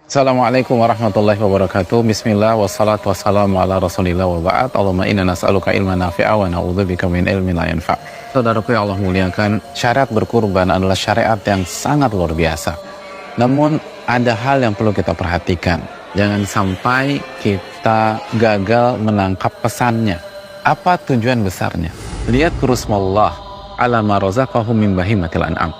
Assalamualaikum warahmatullahi wabarakatuh. Bismillah wassalatu wassalamu ala rasulillah wa ba'd. Allahumma inna nas'aluka ilman nafi'a wa na'udzubika min ilmin la yanfa'. Saudaraku yang Allah muliakan, syariat berkurban adalah syariat yang sangat luar biasa. Namun ada hal yang perlu kita perhatikan. Jangan sampai kita gagal menangkap pesannya. Apa tujuan besarnya? Lihat kurusmallah ala ma razaqahum min bahimatil an'am.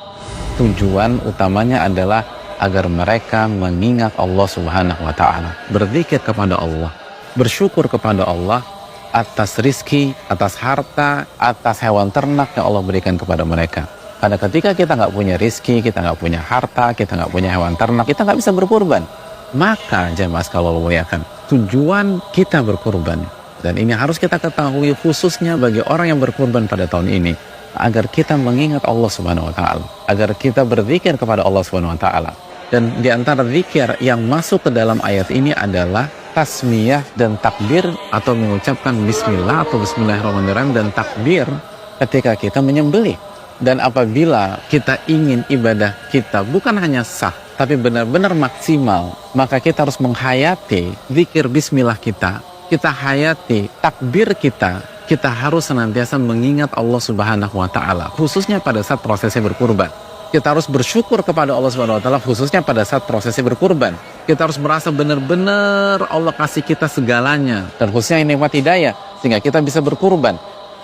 Tujuan utamanya adalah agar mereka mengingat Allah Subhanahu wa Ta'ala, berzikir kepada Allah, bersyukur kepada Allah atas rizki, atas harta, atas hewan ternak yang Allah berikan kepada mereka. Karena ketika kita nggak punya rizki, kita nggak punya harta, kita nggak punya hewan ternak, kita nggak bisa berkurban. Maka jemaah sekalian Allah muliakan, tujuan kita berkurban, dan ini harus kita ketahui khususnya bagi orang yang berkurban pada tahun ini, agar kita mengingat Allah Subhanahu wa Ta'ala, agar kita berzikir kepada Allah Subhanahu wa Ta'ala. Dan di antara zikir yang masuk ke dalam ayat ini adalah tasmiyah dan takbir, atau mengucapkan bismillah atau bismillahirrahmanirrahim dan takbir ketika kita menyembelih. Dan apabila kita ingin ibadah kita bukan hanya sah tapi benar-benar maksimal, maka kita harus menghayati zikir bismillah kita hayati takbir kita harus senantiasa mengingat Allah Subhanahu wa Ta'ala, khususnya pada saat prosesnya berkurban. Kita harus bersyukur kepada Allah Subhanahu wa Ta'ala khususnya pada saat prosesnya berkurban. Kita harus merasa benar-benar Allah kasih kita segalanya, dan khususnya nikmat hidayah sehingga kita bisa berkurban.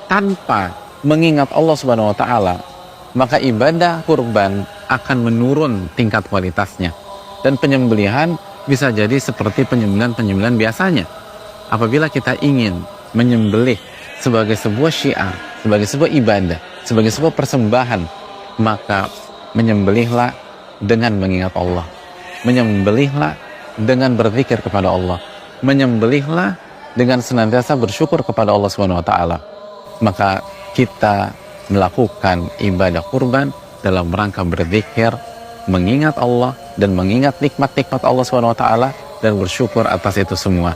Tanpa mengingat Allah Subhanahu wa Ta'ala, maka ibadah kurban akan menurun tingkat kualitasnya, dan penyembelihan bisa jadi seperti penyembelihan biasanya. Apabila kita ingin menyembelih sebagai sebuah syiar, sebagai sebuah ibadah, sebagai sebuah persembahan, maka menyembelihlah dengan mengingat Allah, menyembelihlah dengan berzikir kepada Allah, menyembelihlah dengan senantiasa bersyukur kepada Allah Subhanahu wa Ta'ala. Maka kita melakukan ibadah kurban dalam rangka berzikir, mengingat Allah dan mengingat nikmat-nikmat Allah Subhanahu wa Ta'ala, dan bersyukur atas itu semua.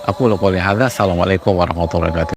Aku qouli hadza. Assalamualaikum warahmatullahi wabarakatuh.